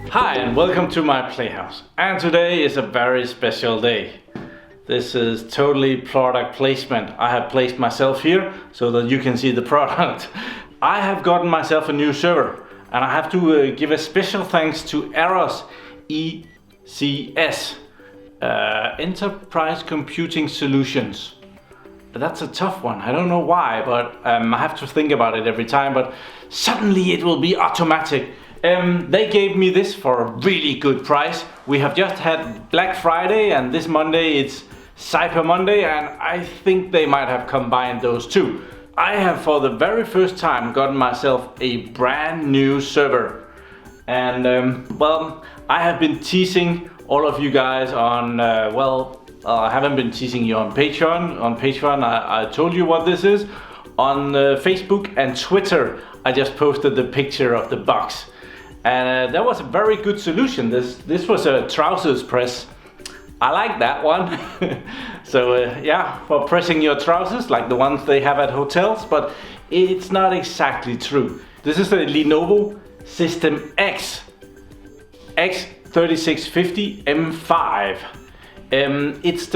Hi and welcome to my playhouse, and today is a very special day. This is totally product placement. I have placed myself here so that you can see the product. I have gotten myself a new server, and I have to give a special thanks to Eros ECS Enterprise Computing Solutions. That's a tough one. I don't know why, but I have to think about it every time, but suddenly it will be automatic. They gave me this for a really good price. We have just had Black Friday, and this Monday it's Cyber Monday, and I think they might have combined those two. I have for the very first time gotten myself a brand new server. And well, I have been teasing all of you guys on, I haven't been teasing you on Patreon. On Patreon, I told you what this is. On Facebook and Twitter, I just posted the picture of the box. And that was a very good solution. This was a trousers press. I like that one. So yeah, for pressing your trousers, like the ones they have at hotels, but it's not exactly true. This is the Lenovo System X, X3650 M5. It's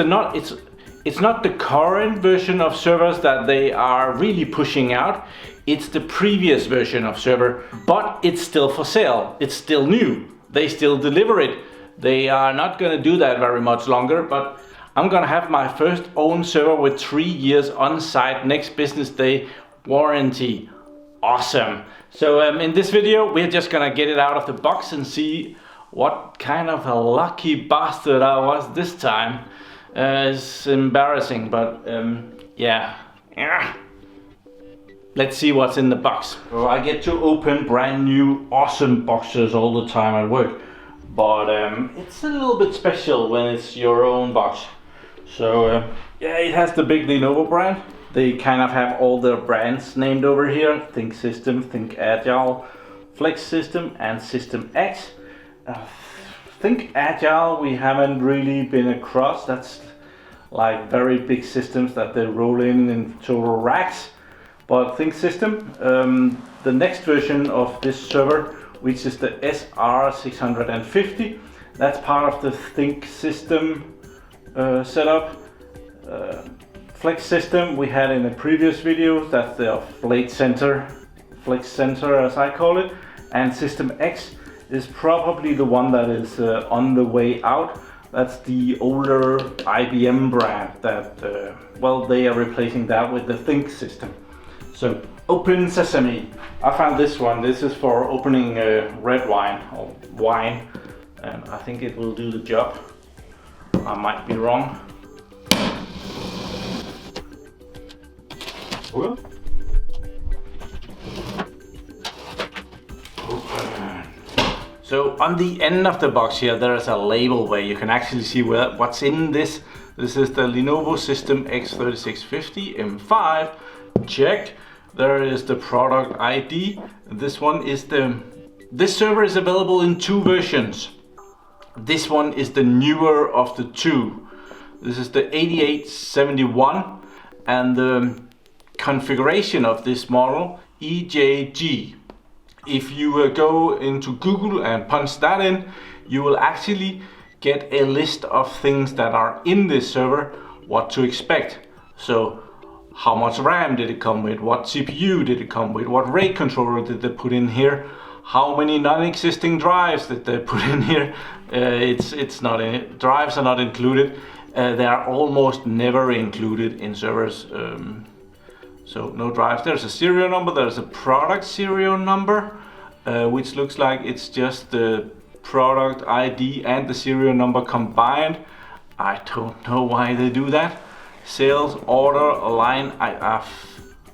not the current version of servers that they are really pushing out. It's the previous version of server, but it's still for sale. It's still new. They still deliver it. They are not going to do that very much longer, but I'm going to have my first own server with 3 years on-site next business day warranty. Awesome. So in this video, we're just going to get it out of the box and see what kind of a lucky bastard I was this time. It's embarrassing, but yeah. Let's see what's in the box. So I get to open brand new awesome boxes all the time at work, but it's a little bit special when it's your own box. So yeah, it has the big Lenovo brand. They kind of have all their brands named over here: Think System, Think Agile, Flex System, and System X. Think Agile we haven't really been across. That's like very big systems that they roll in total racks. But Think System, the next version of this server, which is the SR650, that's part of the Think System setup. Flex System we had in a previous video, that's the Flex Center as I call it, and System X is probably the one that is on the way out. That's the older IBM brand that, well, they are replacing that with the Think System. So, open sesame. I found this one. This is for opening red wine or wine, and I think it will do the job. I might be wrong. Well. So on the end of the box here, there is a label where you can actually see what's in this. This is the Lenovo System X3650 M5. Check. There is the product ID. This server is available in two versions. This one is the newer of the two. This is the 8871, and the configuration of this model, EJG. If you go into Google and punch that in, you will actually get a list of things that are in this server, what to expect. So how much RAM did it come with, what CPU did it come with, what RAID controller did they put in here, how many non-existing drives did they put in here. It's not in it. Drives are not included. They are almost never included in servers. So no drives. There's a serial number, there's a product serial number, which looks like it's just the product ID and the serial number combined. I don't know why they do that. Sales order line, I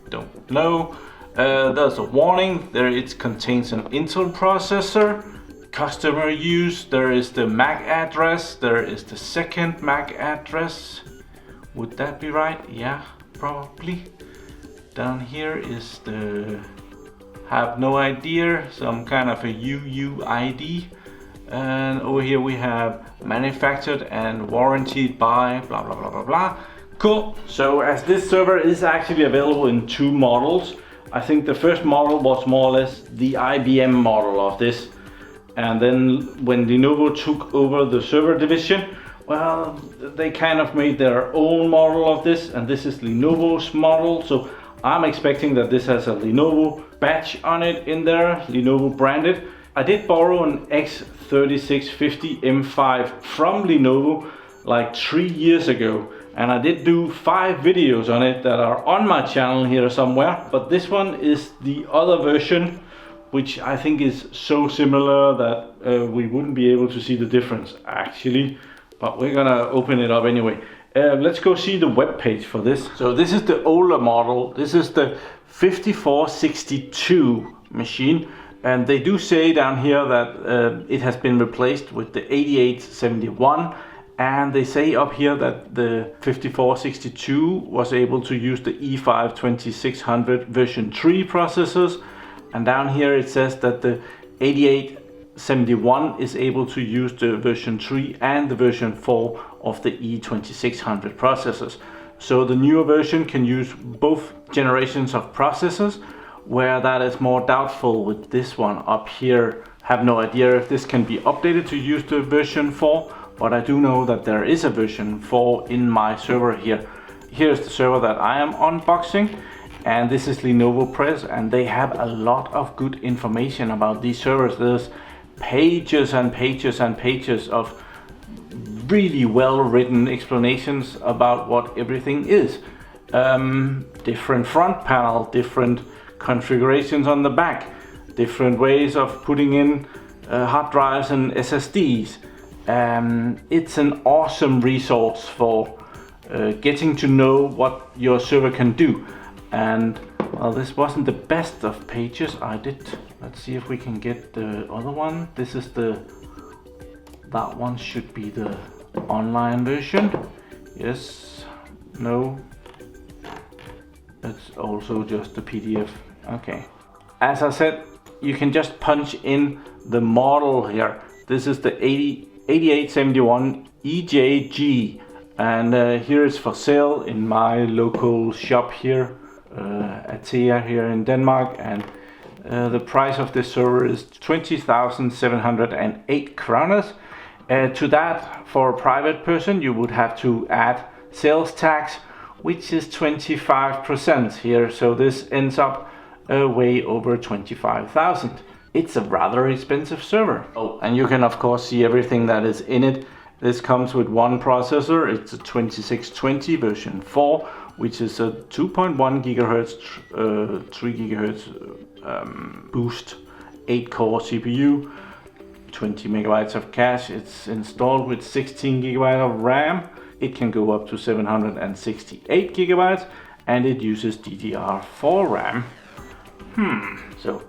don't know. There's a warning. There it contains an Intel processor. Customer use, there is the MAC address, there is the second MAC address. Would that be right? Yeah, probably. Down here is the have no idea, some kind of a UUID. And over here we have manufactured and warranted by blah blah blah blah blah. Cool. So as this server is actually available in two models, I think the first model was more or less the IBM model of this. And then when Lenovo took over the server division, well, they kind of made their own model of this, and this is Lenovo's model. So I'm expecting that this has a Lenovo badge on it in there, Lenovo branded. I did borrow an X3650 M5 from Lenovo like 3 years ago, and I did do 5 videos on it that are on my channel here somewhere. But this one is the other version, which I think is so similar that we wouldn't be able to see the difference actually, but we're gonna open it up anyway. Let's go see the web page for this. So this is the older model. This is the 5462 machine, and they do say down here that it has been replaced with the 8871, and they say up here that the 5462 was able to use the E5-2600 version 3 processors, and down here it says that the 8871 is able to use the version 3 and the version 4 of the E2600 processors. So the newer version can use both generations of processors, where that is more doubtful with this one up here. Have no idea if this can be updated to use the version 4, but I do know that there is a version 4 in my server here. Here's the server that I am unboxing, and this is Lenovo Press, and they have a lot of good information about these servers. There's pages and pages and pages of really well written explanations about what everything is. Different front panel, different configurations on the back, different ways of putting in hard drives and SSDs. It's an awesome resource for getting to know what your server can do. And well, this wasn't the best of pages. Let's see if we can get the other one. This is that one should be the online version. Yes, no, it's also just the PDF. Okay, as I said, you can just punch in the model here. This is the 8871 EJG, and here it's for sale in my local shop here, Atea here in Denmark, and the price of this server is 20,708 kroners. To that, for a private person, you would have to add sales tax, which is 25% here, so this ends up way over 25,000. It's a rather expensive server. Oh, and you can of course see everything that is in it. This comes with one processor. It's a 2620 version 4, which is a 2.1 gigahertz, 3 gigahertz boost, 8-core CPU, 20 megabytes of cache. It's installed with 16 gigabytes of RAM. It can go up to 768 gigabytes, and it uses DDR4 RAM.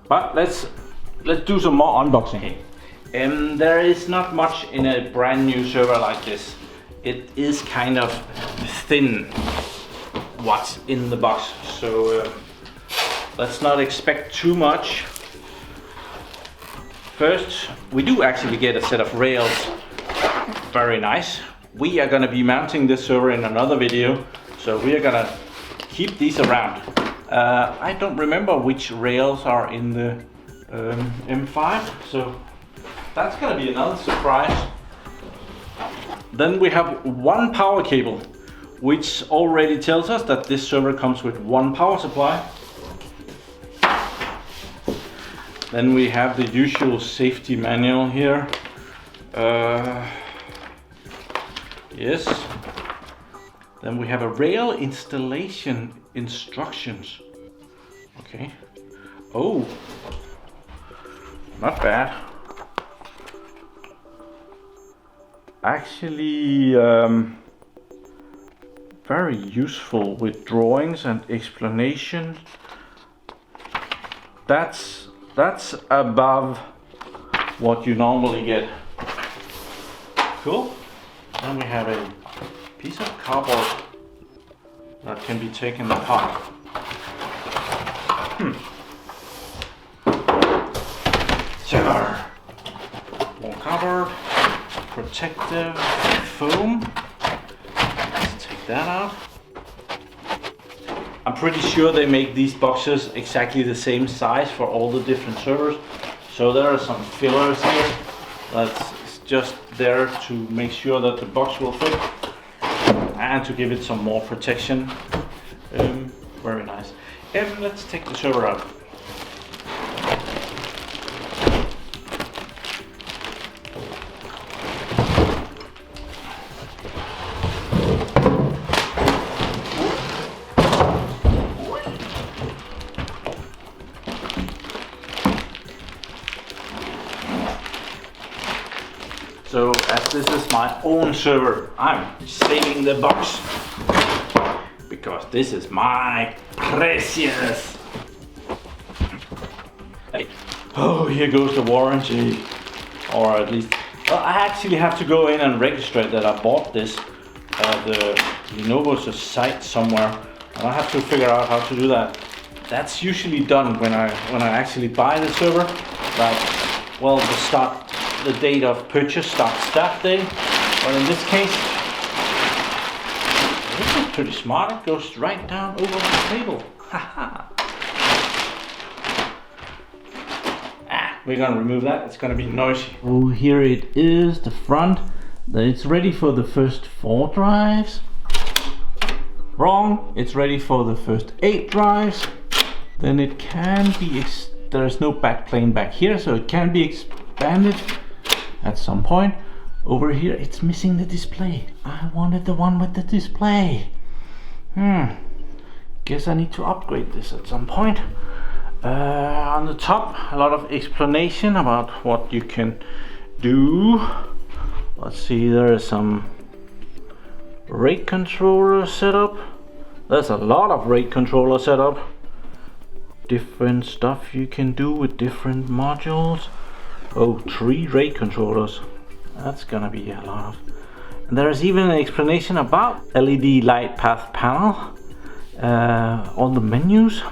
But let's do some more unboxing. There is not much in a brand new server like this. It is kind of thin what's in the box, so let's not expect too much. First, we do actually get a set of rails. Very nice. We are going to be mounting this server in another video, so we are going to keep these around. I don't remember which rails are in the M5, so that's going to be another surprise. Then we have one power cable, which already tells us that this server comes with one power supply. Then we have the usual safety manual here. Yes. Then we have a rail installation instructions. Okay. Oh, not bad. Actually, very useful with drawings and explanations. That's above what you normally get. Cool. Then we have a piece of cardboard that can be taken apart. So, more cardboard, protective foam. Let's take that out. I'm pretty sure they make these boxes exactly the same size for all the different servers. So there are some fillers here that's just there to make sure that the box will fit and to give it some more protection. Very nice. And let's take the server out. So as this is my own server, I'm saving the box because this is my precious. Hey. Oh, here goes the warranty, or at least, well, I actually have to go in and register that I bought this at the Lenovo's site somewhere, and I have to figure out how to do that. That's usually done when I actually buy the server. Like, well, the date of purchase starts that day, but in this case, this is pretty smart. It goes right down over the table. We're gonna remove that. It's gonna be noisy. Oh, here it is, the front. It's ready for the first 4 drives. Wrong. It's ready for the first 8 drives. Then it can be. There is no backplane back here, so it can be expanded at some point. Over here it's missing the display. I wanted the one with the display. Guess I need to upgrade this at some point. On the top, a lot of explanation about what you can do. Let's see, there is some RAID controller setup. There's a lot of RAID controller setup. Different stuff you can do with different modules. Oh, 3 RAID controllers. That's gonna be a lot of. And there's even an explanation about LED light path panel. All the menus.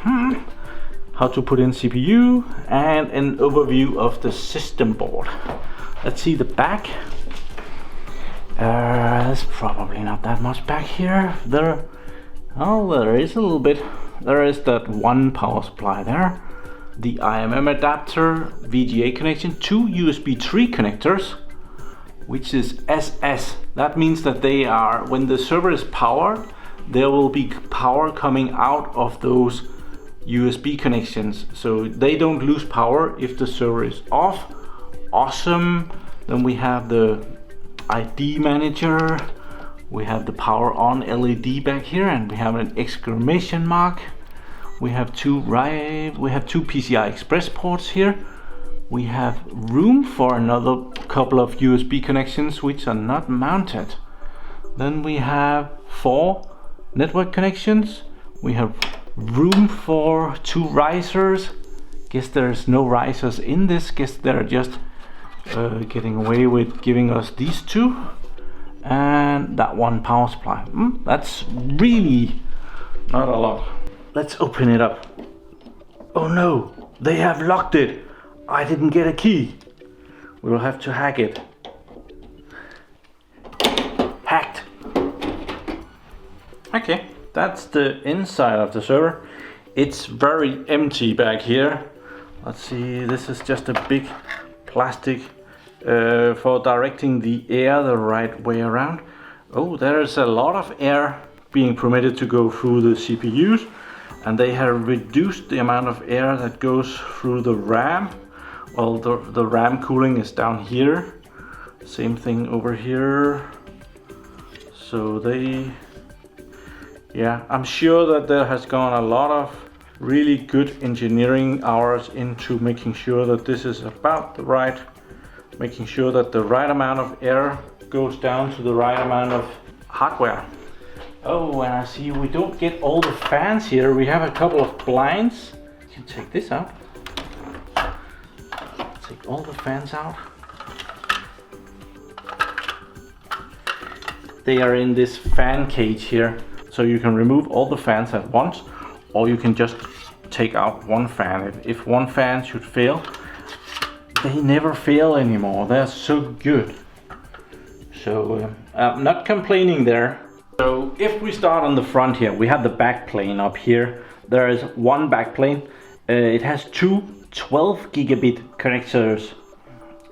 How to put in CPU and an overview of the system board. Let's see the back. There's probably not that much back here. There is a little bit. There is that one power supply there. The IMM adapter, VGA connection, 2 USB 3 connectors, which is SS. That means that they are, when the server is powered, there will be power coming out of those USB connections, so they don't lose power if the server is off. Awesome. Then we have the ID manager, we have the power on LED back here, and we have an exclamation mark. We have two PCI Express ports here. We have room for another couple of USB connections which are not mounted. Then we have 4 network connections. We have room for 2 risers. Guess there's no risers in this. Guess they're just getting away with giving us these 2. And that one power supply. That's really not a lot. Let's open it up. Oh no, they have locked it. I didn't get a key. We'll have to hack it. Hacked. Okay, that's the inside of the server. It's very empty back here. Let's see, this is just a big plastic for directing the air the right way around. Oh, there's a lot of air being permitted to go through the CPUs, and they have reduced the amount of air that goes through the RAM. Well, the RAM cooling is down here. Same thing over here. So I'm sure that there has gone a lot of really good engineering hours into making sure that this is about the right, making sure that the right amount of air goes down to the right amount of hardware. Oh, and I see we don't get all the fans here. We have a couple of blinds. You can take this out. Take all the fans out. They are in this fan cage here. So you can remove all the fans at once, or you can just take out one fan. If one fan should fail, they never fail anymore. They're so good. So I'm not complaining there. So if we start on the front here, we have the back plane up here. There is one back plane. It has two 12 gigabit connectors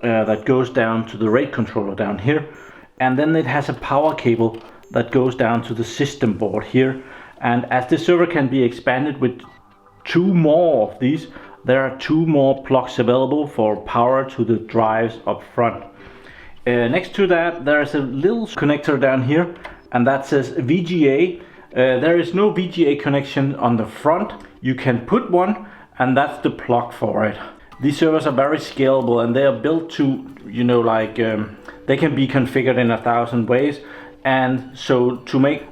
that goes down to the RAID controller down here. And then it has a power cable that goes down to the system board here. And as the server can be expanded with two more of these, there are two more plugs available for power to the drives up front. Next to that, there is a little connector down here, and that says VGA. There is no VGA connection on the front. You can put one, and that's the plug for it. These servers are very scalable, and they are built to, you know, like they can be configured in 1,000 ways. And so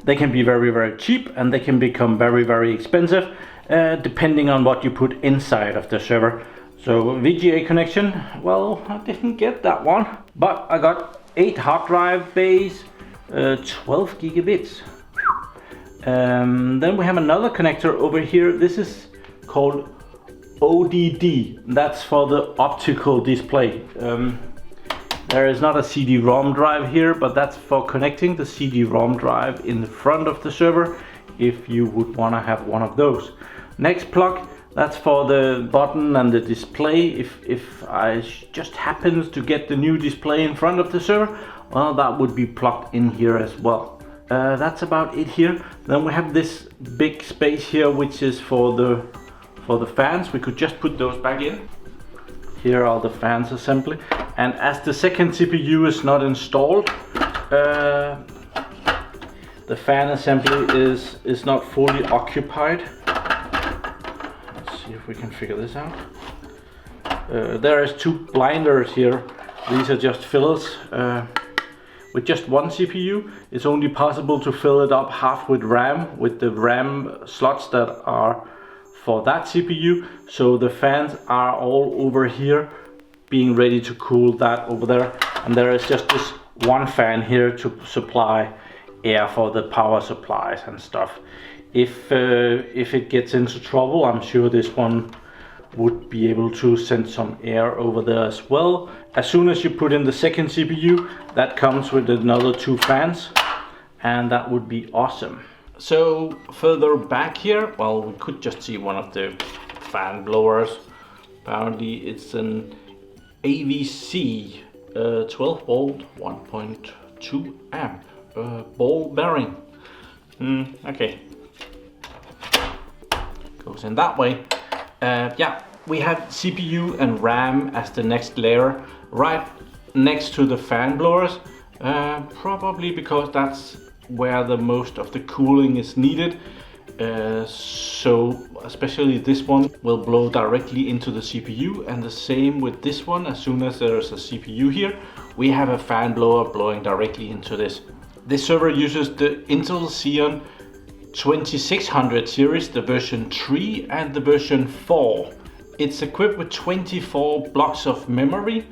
they can be very, very cheap, and they can become very, very expensive, depending on what you put inside of the server. So VGA connection, well, I didn't get that one, but I got 8 hard drive bays, 12 gigabits. Then we have another connector over here. This is called ODD. That's for the optical display. There is not a CD-ROM drive here, but that's for connecting the CD-ROM drive in the front of the server if you would want to have one of those. Next plug, that's for the button and the display. If I just happens to get the new display in front of the server, well, that would be plugged in here as well. That's about it here. Then we have this big space here, which is for the fans. We could just put those back in. Here are the fans assembly, and as the second CPU is not installed, the fan assembly is not fully occupied. Let's see if we can figure this out. There is 2 blinders here. These are just fillers. With just one CPU, it's only possible to fill it up half with RAM, with the RAM slots that are for that CPU. So the fans are all over here being ready to cool that over there, and there is just this one fan here to supply air for the power supplies and stuff. If it gets into trouble, I'm sure this one would be able to send some air over there as well. As soon as you put in the second CPU, that comes with another 2 fans, and that would be awesome. So further back here, well, we could just see one of the fan blowers. Apparently it's an AVC 12 volt 1.2 amp ball bearing. Okay, goes in that way. Yeah, we have CPU and RAM as the next layer right next to the fan blowers, probably because that's where the most of the cooling is needed. So especially this one will blow directly into the CPU, and the same with this one. As soon as there's a CPU here, we have a fan blower blowing directly into this. This server uses the Intel XEON 2600 series, the version 3 and the version 4. It's equipped with 24 blocks of memory,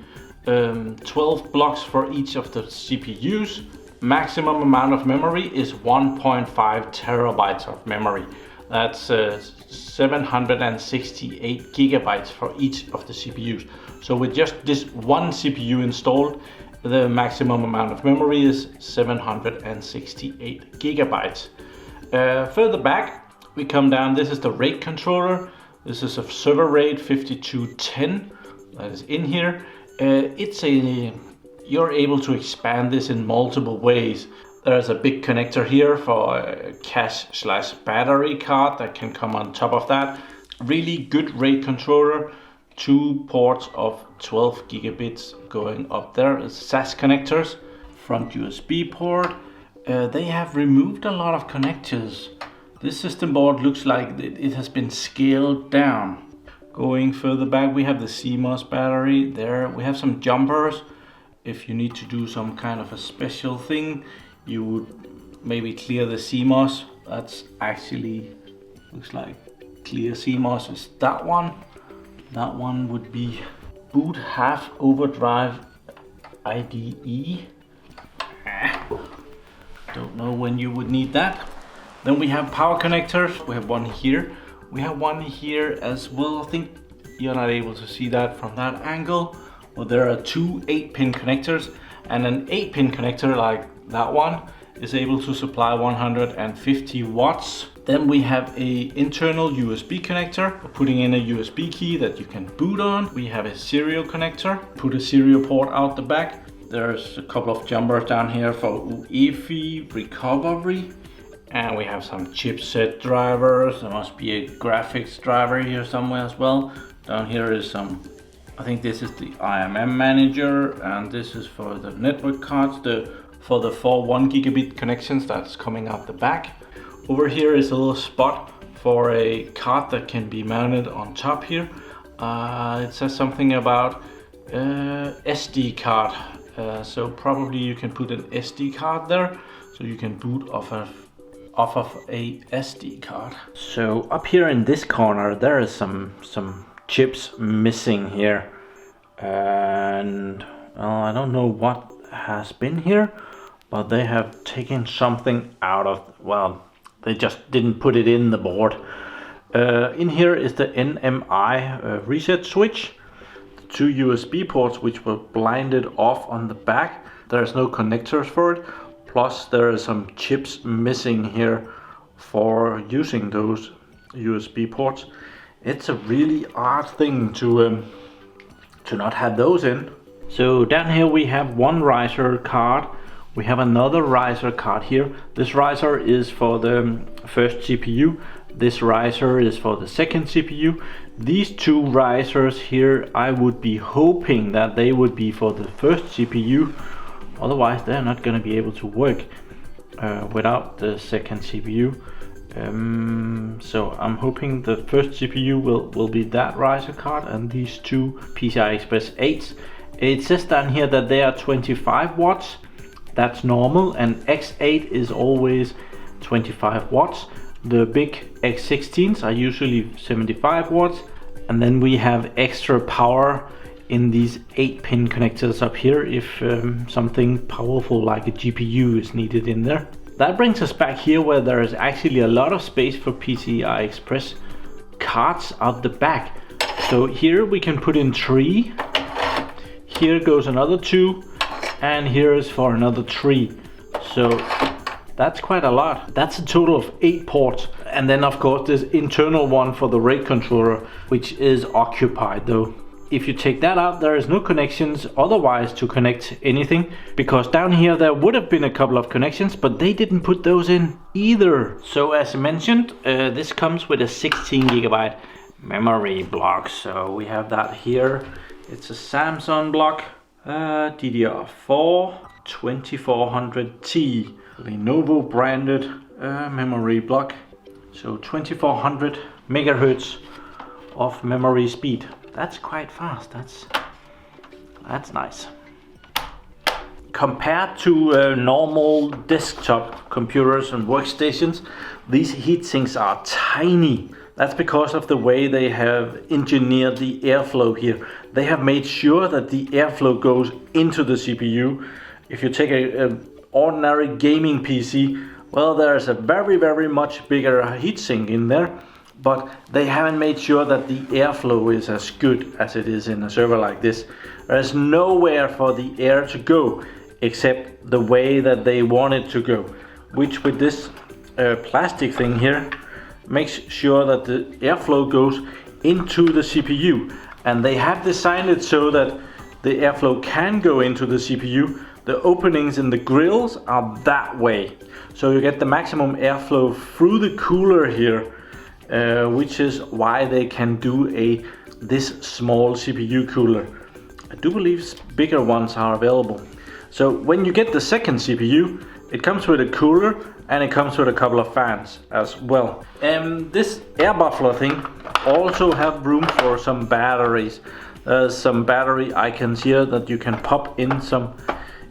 12 blocks for each of the CPUs. Maximum amount of memory is 1.5 terabytes of memory. That's 768 gigabytes for each of the CPUs. So with just this one CPU installed, the maximum amount of memory is 768 gigabytes. Further back, we come down. This is the RAID controller. This is a server RAID 5210 that is in here. You're able to expand this in multiple ways. There's a big connector here for a cache/battery card that can come on top of that. Really good RAID controller. 2 ports of 12 gigabits going up there. It's SAS connectors. Front USB port. They have removed a lot of connectors. This system board looks like it has been scaled down. Going further back, we have the CMOS battery. There we have some jumpers. If you need to do some kind of a special thing, you would maybe clear the CMOS. That's actually looks like clear CMOS is that one. That one would be boot half overdrive IDE. Don't know when you would need that. Then we have power connectors. We have one here. We have one here as well. I think you're not able to see that from that angle. Well, there are 2 8-pin connectors and an 8-pin connector like that one. is able to supply 150 watts. Then we have a internal USB connector for putting in a USB key that you can boot on. We have a serial connector, put a serial port out the back. There's a couple of jumpers down here for UEFI recovery. And we have some chipset drivers. There must be a graphics driver here somewhere as well. Down here is some, I think this is the IMM manager, and this is for the network cards, for the 4 1 gigabit connections that's coming out the back. Over here is a little spot for a card that can be mounted on top here. It says something about SD card. So probably you can put an SD card there, so you can boot off of a SD card. So up here in this corner there is some chips missing here, and I don't know what has been here, but they have taken something out of, well, they just didn't put it in the board. In here is the NMI reset switch, the 2 USB ports which were blinded off on the back. There's no connectors for it. Plus there are some chips missing here for using those USB ports. It's a really odd thing to not have those in. So down here we have one riser card. We have another riser card here. This riser is for the first CPU. This riser is for the second CPU. These 2 risers here, I would be hoping that they would be for the first CPU. Otherwise they're not going to be able to work without the second CPU. So I'm hoping the first CPU will be that riser card, and these 2 PCI Express 8s. It says down here that they are 25 watts. That's normal, and X8 is always 25 watts. The big X16s are usually 75 watts. And then we have extra power in these 8-pin connectors up here if something powerful like a GPU is needed in there. That brings us back here where there is actually a lot of space for PCI Express cards out the back. So here we can put in 3, here goes another 2, and here is for another 3. So that's quite a lot. That's a total of 8 ports. And then of course this internal one for the RAID controller, which is occupied though. If you take that out, there is no connections otherwise to connect anything, because down here there would have been a couple of connections, but they didn't put those in either. So as mentioned, this comes with a 16 gigabyte memory block. So we have that here. It's a Samsung block, DDR4 2400T, Lenovo branded memory block. So 2400 megahertz of memory speed. That's quite fast. That's nice. Compared to normal desktop computers and workstations, these heatsinks are tiny. That's because of the way they have engineered the airflow here. They have made sure that the airflow goes into the CPU. If you take an ordinary gaming PC, well, there's a very much bigger heatsink in there. But they haven't made sure that the airflow is as good as it is in a server like this. There's nowhere for the air to go except the way that they want it to go, which with this plastic thing here makes sure that the airflow goes into the CPU. And they have designed it so that the airflow can go into the CPU. The openings in the grills are that way, so you get the maximum airflow through the cooler here. Which is why they can do this small CPU cooler. I do believe bigger ones are available. So when you get the second CPU, it comes with a cooler and it comes with a couple of fans as well. This air muffler thing also have room for some batteries. There's some battery icons here that you can pop in some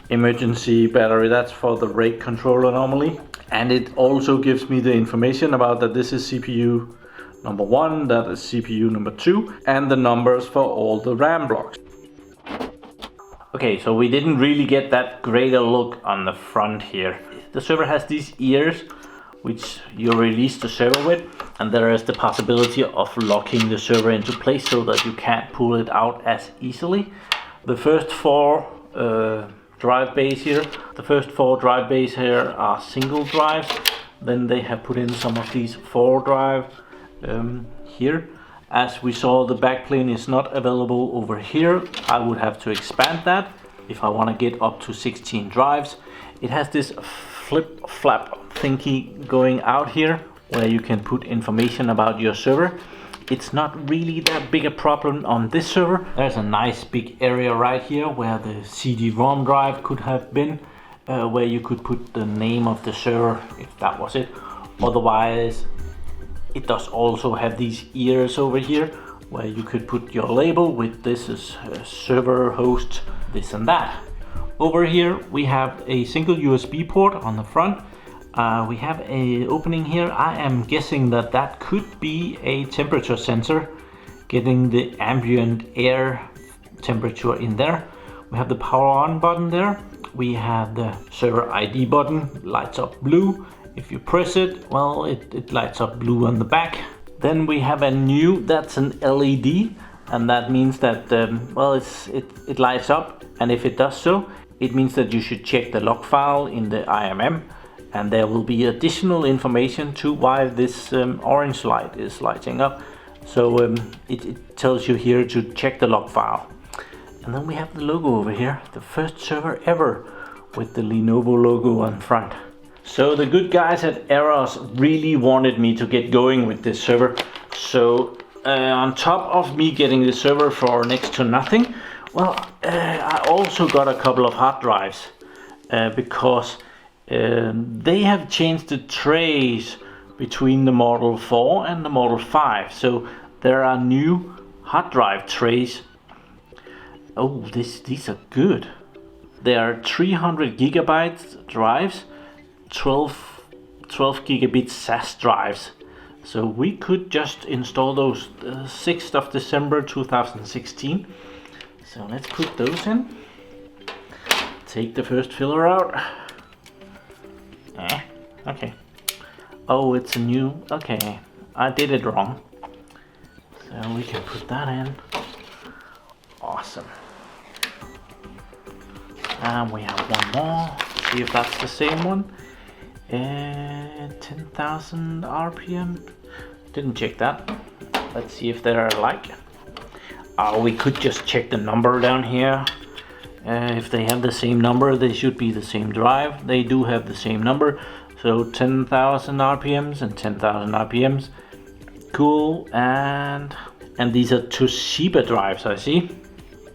emergency battery. That's for the RAID controller normally. And it also gives me the information about that this is CPU number 1, that is CPU number 2, and the numbers for all the RAM blocks. Okay, so we didn't really get that great a look on the front here. The server has these ears which you release the server with, and there is the possibility of locking the server into place so that you can't pull it out as easily. The first 4 drive bays here. The first 4 drive bays here are single drives. Then they have put in some of these 4 drive here. As we saw, the backplane is not available over here. I would have to expand that if I want to get up to 16 drives. It has this flip-flap thingy going out here where you can put information about your server. It's not really that big a problem on this server. There's a nice big area right here where the CD-ROM drive could have been, where you could put the name of the server if that was it. Otherwise, it does also have these ears over here where you could put your label with this is server host, this and that. Over here we have a single USB port on the front. We have a opening here. I am guessing that that could be a temperature sensor, getting the ambient air temperature in there. We have the power on button there. We have the server ID button, lights up blue. If you press it, well, it lights up blue on the back. Then we have a new, that's an LED, and that means that, well, it lights up, and if it does so, it means that you should check the log file in the IMM, and there will be additional information to why this orange light is lighting up. So it tells you here to check the log file. And then we have the logo over here, the first server ever with the Lenovo logo on front. So the good guys at Eros really wanted me to get going with this server. So on top of me getting the server for next to nothing, well, I also got a couple of hard drives because they have changed the trays between the Model 4 and the Model 5. So there are new hard drive trays. Oh, these are good. They are 300 gigabyte drives, 12 gigabit SAS drives. So we could just install those 6th of December 2016. So let's put those in. Take the first filler out. Okay. Oh, it's a new, okay. I did it wrong. So we can put that in. Awesome. And we have one more. See if that's the same one. 10,000 RPM. Didn't check that. Let's see if they're alike. We could just check the number down here. If they have the same number, they should be the same drive. They do have the same number. So 10,000 RPMs and 10,000 RPMs. Cool. And these are Toshiba drives, I see.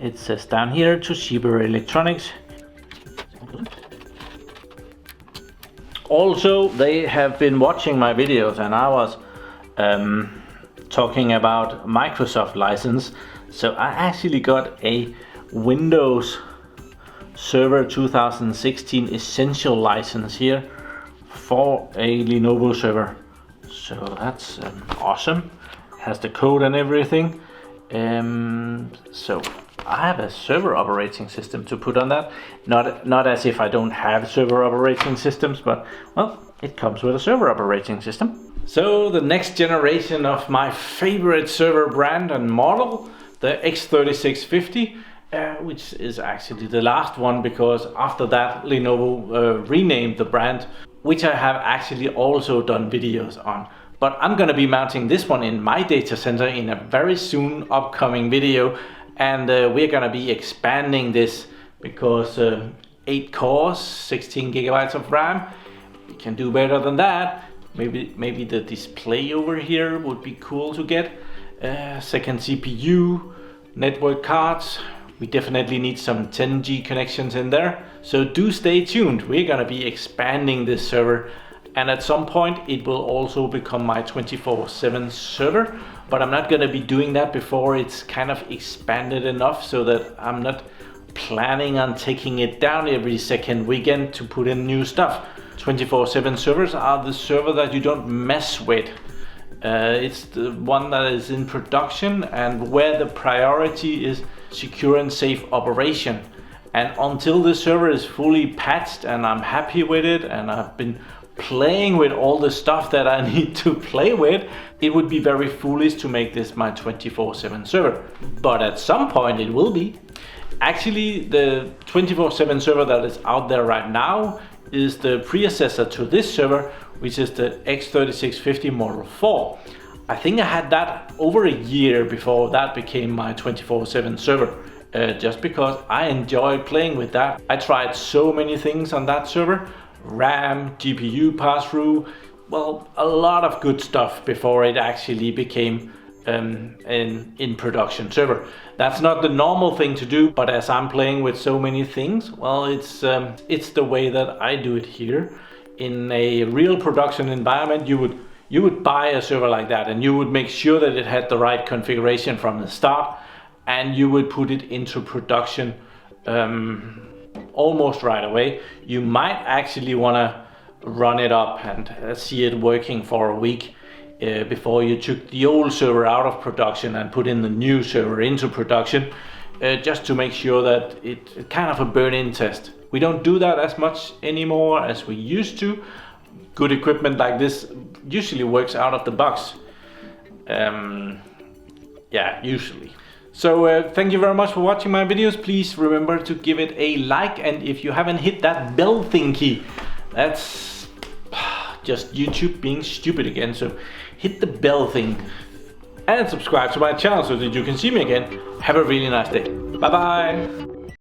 It says down here Toshiba Electronics. Also, they have been watching my videos, and I was talking about Microsoft license. So I actually got a Windows Server 2016 Essential license here for a Lenovo server. So that's awesome. It has the code and everything. So I have a server operating system to put on that. Not as if I don't have server operating systems, but well, it comes with a server operating system. So the next generation of my favorite server brand and model, the X3650, which is actually the last one, because after that Lenovo renamed the brand, which I have actually also done videos on. But I'm going to be mounting this one in my data center in a very soon upcoming video, and we're going to be expanding this because 8 cores, 16 gigabytes of RAM, we can do better than that. Maybe the display over here would be cool to get. Second CPU, network cards. We definitely need some 10G connections in there. So do stay tuned. We're gonna be expanding this server, and at some point it will also become my 24/7 server, but I'm not gonna be doing that before it's kind of expanded enough so that I'm not planning on taking it down every second weekend to put in new stuff. 24/7 servers are the server that you don't mess with. It's the one that is in production and where the priority is secure and safe operation. And until the server is fully patched and I'm happy with it and I've been playing with all the stuff that I need to play with, it would be very foolish to make this my 24/7 server. But at some point it will be. Actually, the 24/7 server that is out there right now is the predecessor to this server, which is the X3650 Model 4. I think I had that over a year before that became my 24/7 server, just because I enjoy playing with that. I tried so many things on that server: RAM, GPU pass-through, well, a lot of good stuff before it actually became an in-production server. That's not the normal thing to do, but as I'm playing with so many things, well, it's the way that I do it here. In a real production environment, you would buy a server like that, and you would make sure that it had the right configuration from the start, and you would put it into production almost right away. You might actually want to run it up and see it working for a week before you took the old server out of production and put in the new server into production, just to make sure that it's kind of a burn-in test. We don't do that as much anymore as we used to. Good equipment like this usually works out of the box. Yeah, usually. So thank you very much for watching my videos. Please remember to give it a like, and if you haven't hit that bell thingy, that's just YouTube being stupid again. So hit the bell thing and subscribe to my channel so that you can see me again. Have a really nice day. Bye bye.